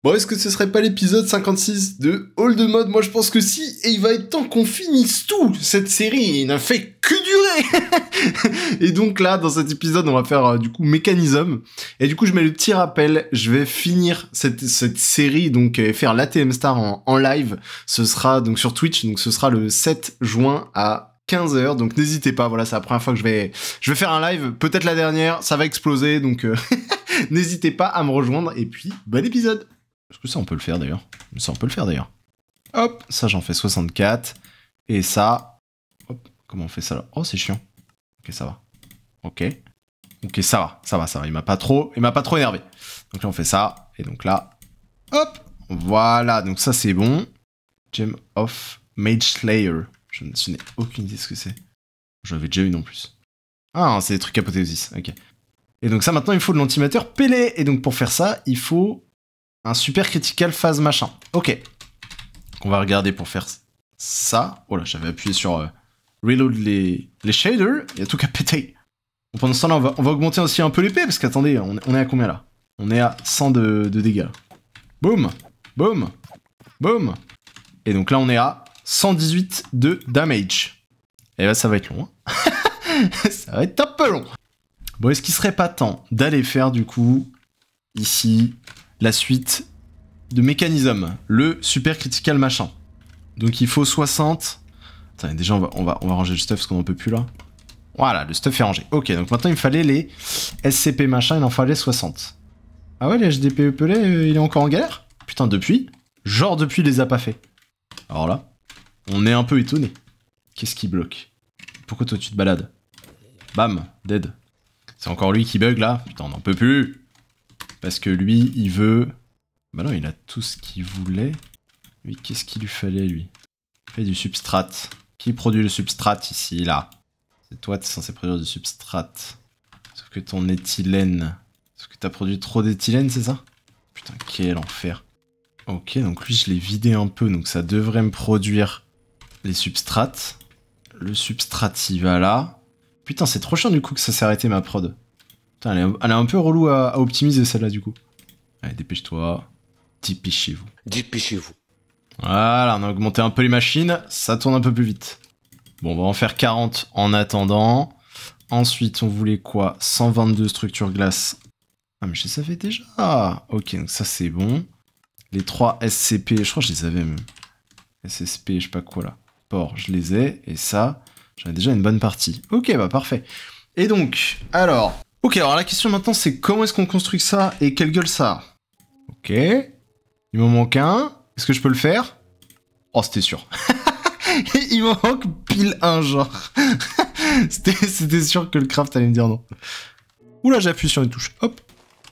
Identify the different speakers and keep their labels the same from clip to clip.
Speaker 1: Bon, est-ce que ce serait pas l'épisode 56 de Old Mode? Moi, je pense que si, et il va être temps qu'on finisse tout. Cette série n'a fait que durer. Et donc là, dans cet épisode, on va faire du coup Mécanisme. Et du coup, je mets le petit rappel. Je vais finir cette série, donc faire l'ATM Star en live. Ce sera donc sur Twitch, donc ce sera le 7 juin à 15h. Donc n'hésitez pas. Voilà, c'est la première fois que je vais faire un live. Peut-être la dernière. Ça va exploser, donc n'hésitez pas à me rejoindre. Et puis, bon épisode. Est-ce que ça on peut le faire d'ailleurs? Ça on peut le faire d'ailleurs. Hop, ça j'en fais 64. Et ça... Hop, comment on fait ça là? Oh c'est chiant. Ok ça va. Ok. Ok ça va. Il m'a pas trop énervé. Donc là on fait ça. Et donc là... Hop. Voilà, donc ça c'est bon. Gem of Mage Slayer. Je n'ai aucune idée de ce que c'est. J'en avais déjà une en plus. Ah c'est des trucs apothéosis. Ok. Et donc ça maintenant il faut de l'antimateur Pélé. Et donc pour faire ça il faut... un super critical phase machin. Ok. Donc on va regarder pour faire ça. Oh là, j'avais appuyé sur reload les shaders. Il y a tout qu'à péter. Donc pendant ce temps-là, on va augmenter aussi un peu l'épée. Parce qu'attendez, on est à combien là? On est à 100 de dégâts. Boum. Boum. Boum. Et donc là, on est à 118 de damage. Et là, ça va être long. Hein. Ça va être un peu long. Bon, est-ce qu'il serait pas temps d'aller faire du coup, ici... la suite de Mécanisme, le super critical machin. Donc il faut 60. Attends, déjà on va ranger le stuff parce qu'on n'en peut plus là. Voilà, le stuff est rangé. Ok, donc maintenant il me fallait les SCP machin, il en fallait 60. Ah ouais, les HDP pelés, il est encore en galère? Putain, depuis? Genre depuis, il les a pas fait. Alors là, on est un peu étonné. Qu'est-ce qui bloque? Pourquoi toi tu te balades? Bam, dead. C'est encore lui qui bug là? Putain, on n'en peut plus. Parce que lui, il veut... Bah non, il a tout ce qu'il voulait. Lui, qu'est-ce qu'il lui fallait, lui? Il fait du substrate. Qui produit le substrate, ici, là? C'est toi, t'es censé produire du substrate. Sauf que ton éthylène... Sauf que t'as produit trop d'éthylène, c'est ça? Putain, quel enfer. Ok, donc lui, je l'ai vidé un peu, donc ça devrait me produire les substrates. Le substrate, il va là. Putain, c'est trop chiant, du coup, que ça s'est arrêté, ma prod. Putain, elle est un peu relou à optimiser celle-là du coup. Allez, dépêche-toi. Dépêchez-vous.
Speaker 2: Dépêchez-vous.
Speaker 1: Voilà, on a augmenté un peu les machines, ça tourne un peu plus vite. Bon, on va en faire 40 en attendant. Ensuite, on voulait quoi? 122 structures glace. Ah, mais je les avais déjà. Ok, donc ça c'est bon. Les 3 SCP, je crois que je les avais même. SSP, je sais pas quoi là. Port, je les ai. Et ça, j'en ai déjà une bonne partie. Ok, bah parfait. Et donc, alors... Ok, alors la question maintenant c'est comment est-ce qu'on construit ça et quelle gueule ça a? Ok. Il m'en manque un. Est-ce que je peux le faire? Oh, c'était sûr. Il m'en manque pile un, genre. C'était sûr que le craft allait me dire non. Oula, j'appuie sur une touche. Hop.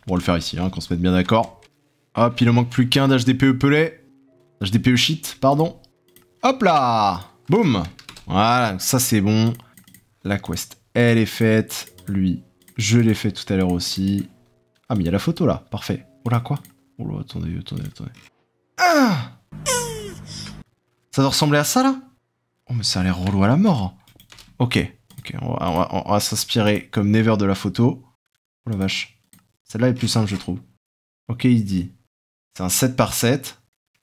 Speaker 1: On va le faire ici, hein, qu'on se mette bien d'accord. Hop, il en manque plus qu'un d'HDPE pelé. HDPE shit, pardon. Hop là. Boum. Voilà, ça c'est bon. La quest, elle est faite. Lui... je l'ai fait tout à l'heure aussi. Ah, mais il y a la photo là, parfait. Oh là, quoi? Oh là, attendez. Ah! Ça doit ressembler à ça là? Oh, mais ça a l'air relou à la mort. Ok, on va s'inspirer comme never de la photo. Oh la vache. Celle-là est plus simple, je trouve. Ok, il dit. C'est un 7 par 7.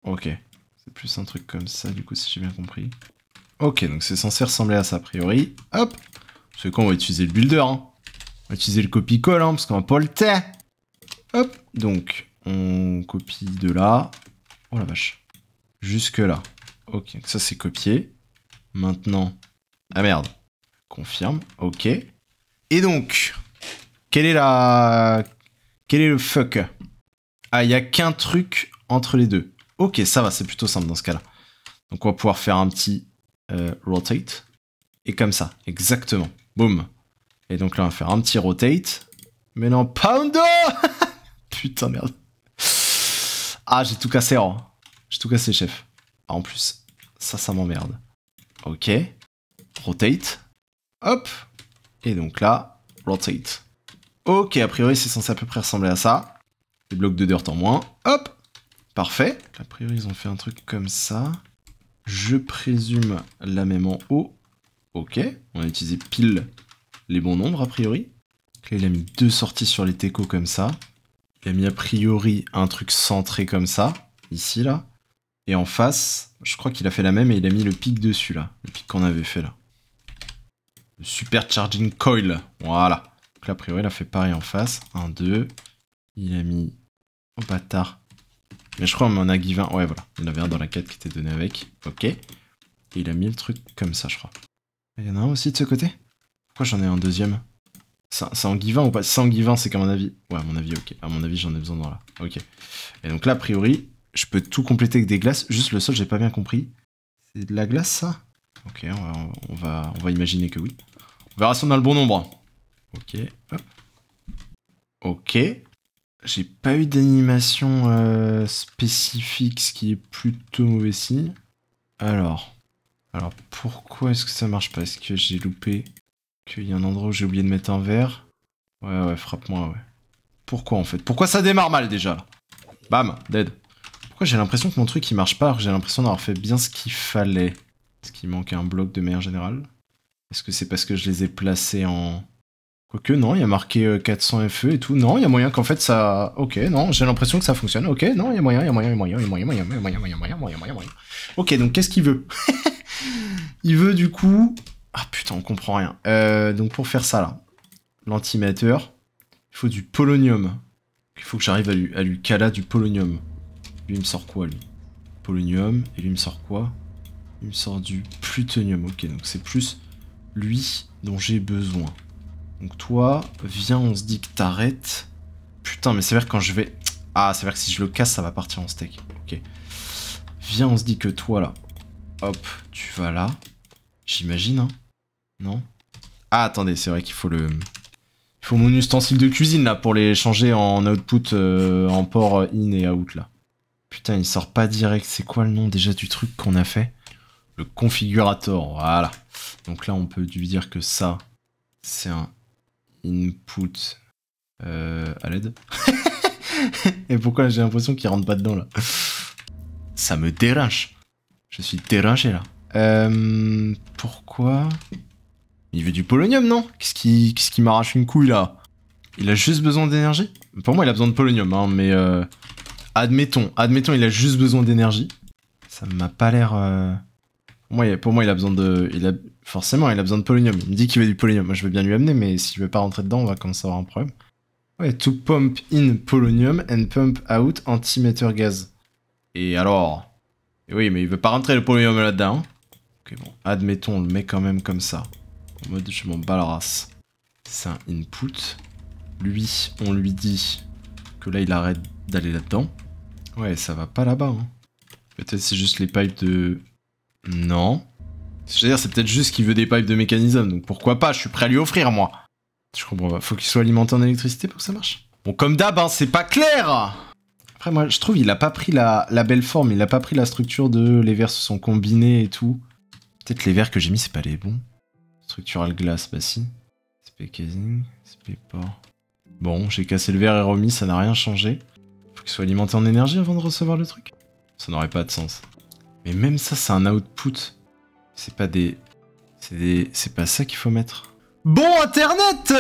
Speaker 1: Ok. C'est plus un truc comme ça, du coup, si j'ai bien compris. Ok, donc c'est censé ressembler à ça, a priori. Hop! C'est quoi, on va utiliser le builder, hein. On va utiliser le copie-colle, hein, parce qu'on va pas le temps. Hop, donc, on copie de là. Oh la vache. Jusque là. Ok, ça c'est copié. Maintenant... ah merde. Confirme, ok. Et donc, quel est le fuck? Ah, il n'y a qu'un truc entre les deux. Ok, ça va, c'est plutôt simple dans ce cas-là. Donc on va pouvoir faire un petit rotate. Et comme ça, exactement. Boum. Et donc là, on va faire un petit rotate. Mais non, poundo. Putain, merde. Ah, j'ai tout cassé, hein. J'ai tout cassé, chef. Ah, en plus, ça m'emmerde. Ok. Rotate. Hop. Et donc là, rotate. Ok, a priori, c'est censé à peu près ressembler à ça. Des blocs de dirt en moins. Hop. Parfait. A priori, ils ont fait un truc comme ça. Je présume la même en haut. Ok. On a utilisé pile... les bons nombres, a priori. Donc là, il a mis 2 sorties sur les techos comme ça. Il a mis a priori un truc centré comme ça, ici, là. Et en face, je crois qu'il a fait la même et il a mis le pic dessus, là. Le pic qu'on avait fait, là. Le super charging coil. Voilà. Donc là, a priori, il a fait pareil en face. 1, 2. Il a mis... Oh, bâtard. Mais je crois qu'on en a give un. Ouais, voilà. Il y en avait un dans la quête qui était donné avec. Ok. Et il a mis le truc comme ça, je crois. Il y en a un aussi de ce côté? Pourquoi j'en ai un deuxième? C'est en give un ou pas? C'est en give un, c'est qu'à mon avis... Ouais, à mon avis, ok. À mon avis, j'en ai besoin dans là. Ok. Et donc là, a priori, je peux tout compléter avec des glaces. Juste le sol, j'ai pas bien compris. C'est de la glace, ça? Ok, on va imaginer que oui. On verra si on a le bon nombre. Ok, hop. Ok. J'ai pas eu d'animation spécifique, ce qui est plutôt mauvais signe. Alors pourquoi est-ce que ça marche pas? Est-ce que j'ai loupé? Qu'il y a un endroit où j'ai oublié de mettre un verre? Ouais, frappe-moi, ouais. Pourquoi en fait? Pourquoi ça démarre mal déjà là? Bam, dead. Pourquoi j'ai l'impression que mon truc il marche pas alors que j'ai l'impression d'avoir fait bien ce qu'il fallait? Est-ce qu'il manque un bloc de manière générale? Est-ce que c'est parce que je les ai placés en... Quoique non, il y a marqué 400 FE et tout. Non, il y a moyen qu'en fait ça... Ok, non, j'ai l'impression que ça fonctionne. Ok, non, il y a moyen. Ok, donc qu'est-ce qu'il veut? Il veut du coup... Ah putain, on comprend rien. Donc pour faire ça là, l'antimateur, il faut du polonium. Il faut que j'arrive à lui caler du polonium. Lui il me sort quoi lui? Polonium, et lui il me sort quoi? Il me sort du plutonium, ok, donc c'est plus lui dont j'ai besoin. Donc toi, viens, on se dit que t'arrêtes. Putain, mais c'est vrai que quand je vais... Ah, c'est vrai que si je le casse, ça va partir en steak. Ok. Viens, on se dit que toi là, hop, tu vas là. J'imagine, hein? Non? Ah, attendez, c'est vrai qu'il faut le... Il faut mon ustensile de cuisine, là, pour les changer en output, en port in et out, là. Putain, il sort pas direct. C'est quoi le nom, déjà, du truc qu'on a fait? Le configurator, voilà. Donc là, on peut lui dire que ça, c'est un input à l'aide. Et pourquoi j'ai l'impression qu'il rentre pas dedans, là? Ça me dérange. Je suis dérangé, là. Pourquoi? Il veut du polonium, non? Qu'est-ce qui m'arrache une couille, là? Il a juste besoin d'énergie? Pour moi, il a besoin de polonium, hein, mais... Admettons, il a juste besoin d'énergie. Ça m'a pas l'air... Pour moi, il a besoin de... Forcément, il a besoin de polonium. Il me dit qu'il veut du polonium. Moi, je veux bien lui amener, mais s'il veut pas rentrer dedans, on va commencer à avoir un problème. Ouais, to pump in polonium and pump out antimatter gas. Et alors... Et oui, mais il veut pas rentrer le polonium là-dedans. Hein. Ok, bon. Admettons, on le met quand même comme ça. En mode, je m'en bats la race. C'est un input. Lui, on lui dit que là, il arrête d'aller là-dedans. Ouais, ça va pas là-bas. Hein. Peut-être c'est juste les pipes de... Non. C'est-à-dire, c'est peut-être juste qu'il veut des pipes de mécanisme. Donc pourquoi pas, je suis prêt à lui offrir, moi. Je comprends pas. Faut qu'il soit alimenté en électricité pour que ça marche. Bon, comme d'hab, hein, c'est pas clair. Après, moi, je trouve il a pas pris la belle forme. Il a pas pris la structure de... Les verres se sont combinés et tout. Peut-être les verres que j'ai mis, c'est pas les bons. Structural glass, bah si. SP casing, SP port. Bon, j'ai cassé le verre et remis, ça n'a rien changé. Faut qu'il soit alimenté en énergie avant de recevoir le truc. Ça n'aurait pas de sens. Mais même ça, c'est un output. C'est pas des... C'est pas ça qu'il faut mettre. Bon, Internet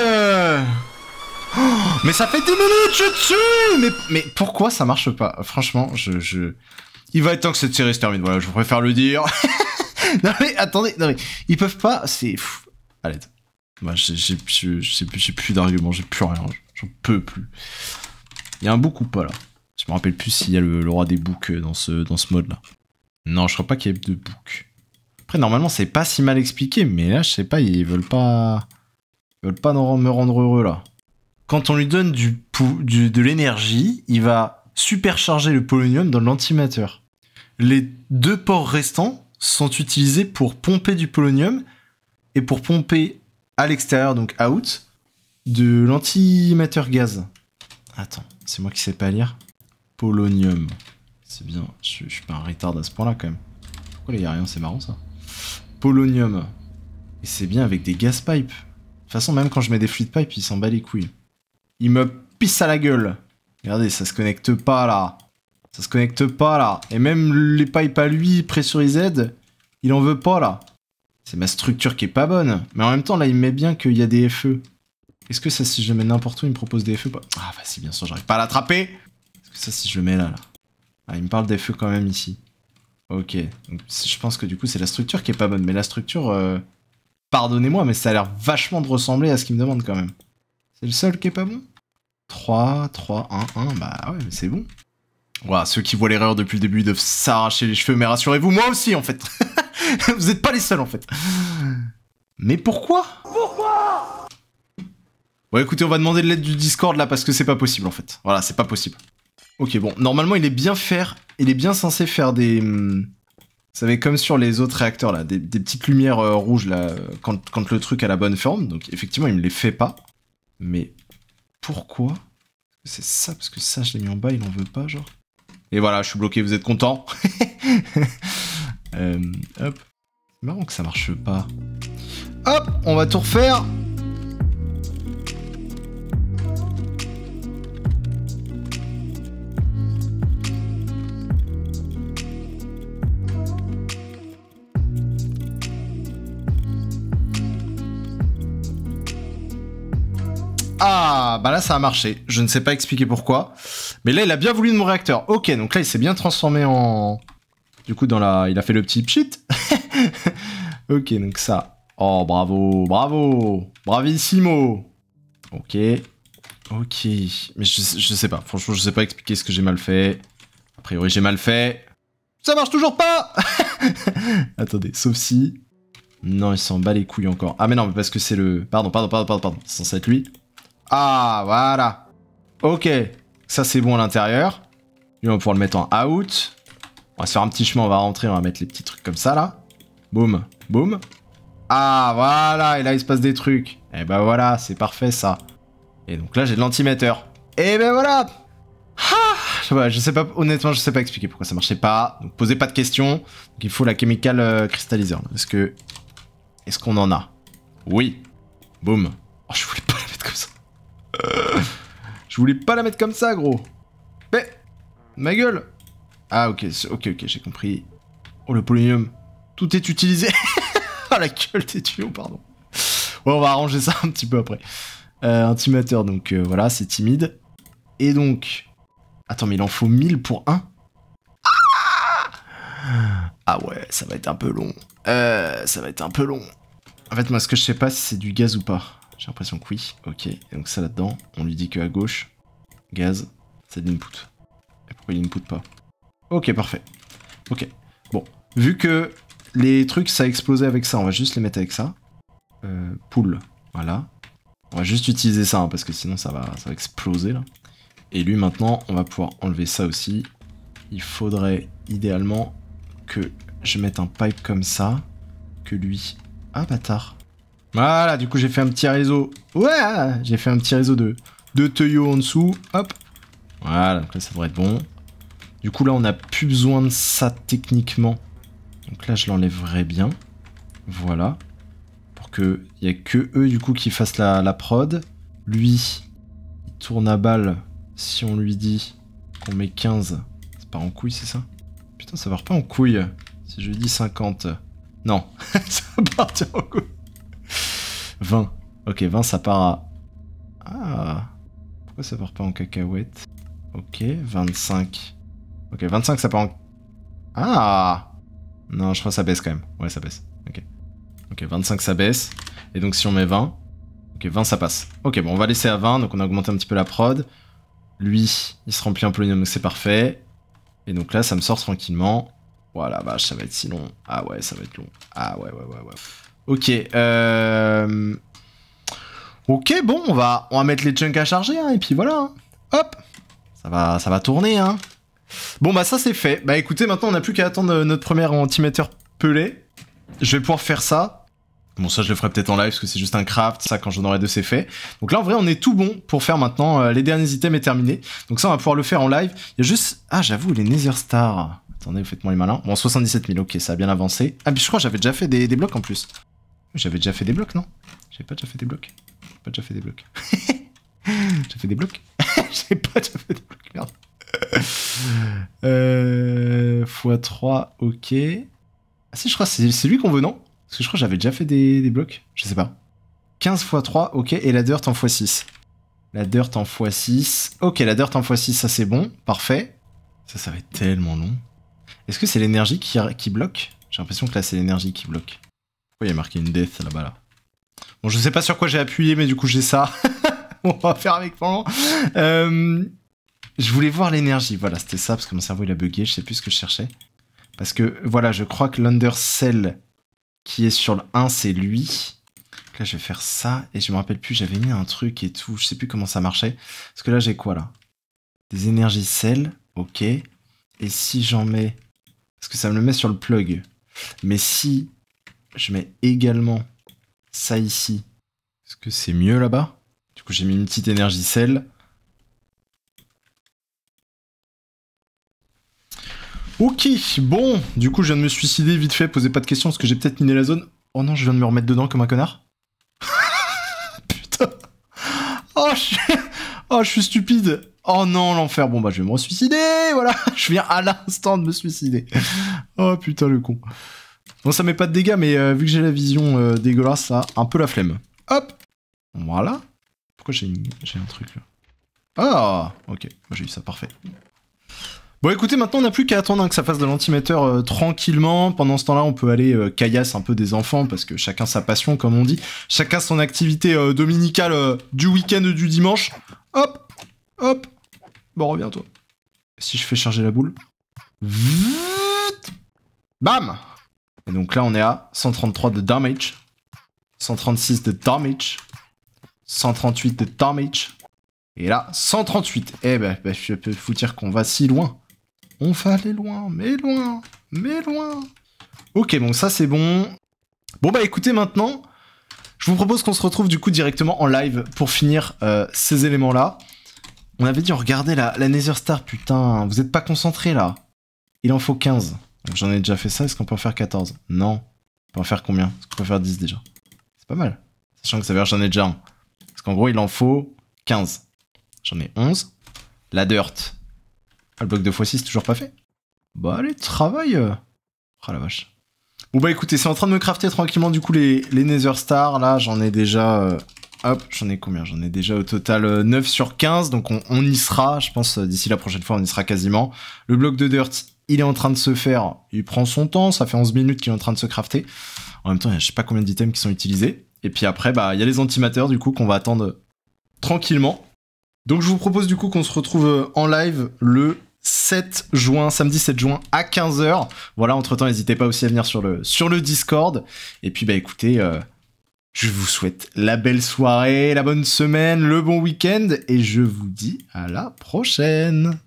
Speaker 1: oh, mais ça fait 10 minutes, je tue mais pourquoi ça marche pas? Franchement, il va être temps que cette série se termine, voilà, je préfère le dire. Non mais, attendez, non mais... Ils peuvent pas... C'est... Allez. Bah, j'ai plus d'arguments, j'ai plus rien. J'en peux plus. Il y a un book ou pas, là? Je me rappelle plus s'il y a le roi des books dans ce mode-là. Non, je crois pas qu'il y ait de book. Après, normalement, c'est pas si mal expliqué, mais là, je sais pas, ils veulent pas... Ils veulent pas me rendre heureux, là. Quand on lui donne de l'énergie, il va supercharger le polonium dans l'antimateur. Les 2 ports restants sont utilisés pour pomper du polonium et pour pomper à l'extérieur, donc out, de l'antimateur gaz. Attends, c'est moi qui sais pas lire. Polonium. C'est bien, je suis pas un retard à ce point-là quand même. Pourquoi il y a rien, c'est marrant ça. Polonium. Et c'est bien avec des gas pipes. De toute façon, même quand je mets des fluid pipes, il s'en bat les couilles. Il me pisse à la gueule. Regardez, ça se connecte pas là. Ça se connecte pas là. Et même les pipes à lui, pressurisées, il en veut pas là. C'est ma structure qui est pas bonne. Mais en même temps, là, il met bien qu'il y a des FE. Est-ce que ça, si je le mets n'importe où, il me propose des feux? Ah, bah si, bien sûr, j'arrive pas à l'attraper. Est-ce que ça, si je le mets là? Ah, il me parle des feux quand même ici. Ok. Donc, je pense que du coup, c'est la structure qui est pas bonne. Mais la structure, pardonnez-moi, mais ça a l'air vachement de ressembler à ce qu'il me demande quand même. C'est le seul qui est pas bon? 3, 3, 1, 1. Bah ouais, mais c'est bon. Ouah, ceux qui voient l'erreur depuis le début, ils doivent s'arracher les cheveux. Mais rassurez-vous, moi aussi, en fait. Vous êtes pas les seuls, en fait. Mais pourquoi? Bon, écoutez, on va demander de l'aide du Discord, là, parce que c'est pas possible, en fait. Voilà, c'est pas possible. Ok, bon, normalement, il est bien censé faire des... Vous savez, comme sur les autres réacteurs, là, des petites lumières rouges, là, quand le truc a la bonne forme. Donc, effectivement, il me les fait pas. Mais pourquoi? C'est ça, parce que ça, je l'ai mis en bas, il en veut pas, genre. Et voilà, je suis bloqué, vous êtes contents? Hop. C'est marrant que ça marche pas. Hop, on va tout refaire. Ah, bah là ça a marché. Je ne sais pas expliquer pourquoi. Mais là, il a bien voulu de mon réacteur. Ok, donc là, il s'est bien transformé en... Du coup, dans la... Il a fait le petit pchit. Ok, donc ça. Oh, bravo, bravo. Bravissimo. Ok. Ok. Mais je sais pas. Franchement, je sais pas expliquer ce que j'ai mal fait. A priori, j'ai mal fait. Ça marche toujours pas. Attendez, sauf si... Non, il s'en bat les couilles encore. Ah, mais non, mais parce que c'est le... Pardon. C'est censé être lui. Ah, voilà. Ok. Ça, c'est bon à l'intérieur. Lui, on va pouvoir le mettre en out. On va se faire un petit chemin, on va rentrer, on va mettre les petits trucs comme ça, là. Boum, boum. Ah, voilà. Et là, il se passe des trucs. Et ben voilà, c'est parfait, ça. Et donc là, j'ai de l'antimetteur. Et ben voilà. Ah, je sais pas, honnêtement, je sais pas expliquer pourquoi ça marchait pas. Donc, posez pas de questions. Donc, il faut la chemical cristalliseur. Est-ce qu'on en a? Oui. Boum. Oh, je voulais pas la mettre comme ça. Je voulais pas la mettre comme ça, gros. Mais, ma gueule. Ah, ok, j'ai compris. Oh, le polonium. Tout est utilisé. Ah, la gueule des tuyaux, pardon. Ouais, on va arranger ça un petit peu après. Antimateur, donc voilà, c'est timide. Et donc... Attends, mais il en faut 1000 pour un. Ah ouais, ça va être un peu long. Ça va être un peu long. En fait, moi, ce que je sais pas, si c'est du gaz ou pas. J'ai l'impression que oui. Ok, et donc ça là-dedans, on lui dit qu'à gauche, gaz, c'est de l'input. Et pourquoi il input pas? Ok, parfait. Ok, bon. Vu que les trucs, ça a explosé avec ça, on va juste les mettre avec ça. Pool, voilà. On va juste utiliser ça, hein, parce que sinon ça va exploser, là. Et lui, maintenant, on va pouvoir enlever ça aussi. Il faudrait, idéalement, que je mette un pipe comme ça. Que lui... Ah, bâtard. Voilà, du coup, j'ai fait un petit réseau. Ouais, j'ai fait un petit réseau de tuyaux en dessous. Hop. Voilà, donc là, ça devrait être bon. Du coup, là, on n'a plus besoin de ça, techniquement. Donc là, je l'enlèverai bien. Voilà. Pour qu'il n'y ait que eux, du coup, qui fassent la prod. Lui, il tourne à balle. Si on lui dit qu'on met 15, ça part en couille, c'est ça? Putain, ça part pas en couille. Si je lui dis 50... Non, ça va partir en couille. 20. Ok, 20, ça part à... Ah. Pourquoi ça part pas en cacahuète? Ok, 25. Ok, 25, ça part en... Ah. Non, je crois que ça baisse quand même. Ouais, ça baisse. Ok. Ok, 25, ça baisse. Et donc, si on met 20... Ok, 20, ça passe. Ok, bon, on va laisser à 20. Donc, on a augmenté un petit peu la prod. Lui, il se remplit un polonium, donc c'est parfait. Et donc là, ça me sort tranquillement. Voilà, vache, ça va être si long. Ah ouais, ça va être long. Ah ouais. Ok, Ok, bon, on va mettre les chunks à charger, hein, et puis voilà. Hein. Hop, ça va tourner, hein. Bon, bah ça c'est fait. Bah écoutez, maintenant on n'a plus qu'à attendre notre premier antimetteur pelé. Je vais pouvoir faire ça. Bon, ça je le ferai peut-être en live parce que c'est juste un craft, ça quand j'en aurai deux c'est fait. Donc là en vrai on est tout bon pour faire maintenant, les derniers items est terminé. Donc ça on va pouvoir le faire en live. Il y a juste... Ah j'avoue les Nether Stars. Attendez, vous faites-moi les malins. Bon 77 000, ok ça a bien avancé. Ah puis je crois que j'avais déjà fait des blocs en plus. J'avais déjà fait des blocs non? J'avais pas déjà fait des blocs. J'ai pas déjà fait des blocs. J'ai fait des blocs. J'ai pas déjà fait des blocs, merde. x3, ok. Ah si je crois que c'est lui qu'on veut non? Parce que je crois que j'avais déjà fait des blocs. Je sais pas. 15 x 3, ok, et la dirt en x6. La dirt en x6. Ok, la dirt en x6, ça c'est bon, parfait. Ça va être tellement long. Est-ce que c'est l'énergie qui bloque? J'ai l'impression que là c'est l'énergie qui bloque. Pourquoi il y a marqué une death là-bas là? Bon, je sais pas sur quoi j'ai appuyé, mais du coup j'ai ça. On va faire avec pendant. Je voulais voir l'énergie, voilà, c'était ça, parce que mon cerveau il a bugué, je sais plus ce que je cherchais. Parce que, voilà, je crois que l'undercell qui est sur le 1, c'est lui. Là, je vais faire ça, et je me rappelle plus, j'avais mis un truc et tout, je sais plus comment ça marchait. Parce que là, j'ai quoi, là? Des énergies cell, ok. Et si j'en mets... Parce que ça me le met sur le plug. Mais si je mets également ça ici, est-ce que c'est mieux là-bas? Du coup, j'ai mis une petite énergie cell. Ok, bon, du coup, je viens de me suicider vite fait, posez pas de questions, parce que j'ai peut-être miné la zone. Oh non, je viens de me remettre dedans comme un connard. Putain. Oh, je suis stupide. Oh non, l'enfer. Bon, bah, je vais me re-suicider, voilà. Je viens à l'instant de me suicider. Oh, putain, le con. Bon, ça met pas de dégâts, mais vu que j'ai la vision dégueulasse, là, un peu la flemme. Hop. Voilà. Pourquoi j'ai un truc, là? Ah, ok. Moi, j'ai eu ça, parfait. Bon écoutez, maintenant on n'a plus qu'à attendre que ça fasse de l'antimatter tranquillement. Pendant ce temps-là, on peut aller caillasse un peu des enfants, parce que chacun sa passion, comme on dit. Chacun son activité dominicale du week-end du dimanche. Hop, hop. Bon, reviens toi. Si je fais charger la boule. Bam. Et donc là, on est à 133 de damage. 136 de damage. 138 de damage. Et là, 138. Eh ben, je peux vous dire qu'on va si loin. On va aller loin, mais loin, mais loin. Ok, bon, ça c'est bon. Bon, bah écoutez, maintenant, je vous propose qu'on se retrouve du coup directement en live pour finir ces éléments-là. On avait dit, regardez la Nether Star, putain, vous êtes pas concentrés là. Il en faut 15. Donc j'en ai déjà fait ça, est-ce qu'on peut en faire 14? Non. On peut en faire combien? Est-ce qu'on peut en faire 10 déjà? C'est pas mal. Sachant que ça veut dire que j'en ai déjà un. Parce qu'en gros, il en faut 15. J'en ai 11. La dirt. Ah, le bloc de x6, toujours pas fait? Bah allez, travaille. Oh la vache. Bon bah écoutez, c'est en train de me crafter tranquillement du coup les Nether Stars. Là, j'en ai déjà... hop, j'en ai combien? J'en ai déjà au total 9 sur 15. Donc on y sera, je pense, d'ici la prochaine fois, on y sera quasiment. Le bloc de dirt, il est en train de se faire. Il prend son temps, ça fait 11 minutes qu'il est en train de se crafter. En même temps, il y a je sais pas combien d'items qui sont utilisés. Et puis après, bah il y a les antimateurs du coup qu'on va attendre tranquillement. Donc je vous propose du coup qu'on se retrouve en live le 7 juin, samedi 7 juin à 15h. Voilà, entre-temps, n'hésitez pas aussi à venir sur le Discord. Et puis bah écoutez, je vous souhaite la belle soirée, la bonne semaine, le bon week-end, et je vous dis à la prochaine.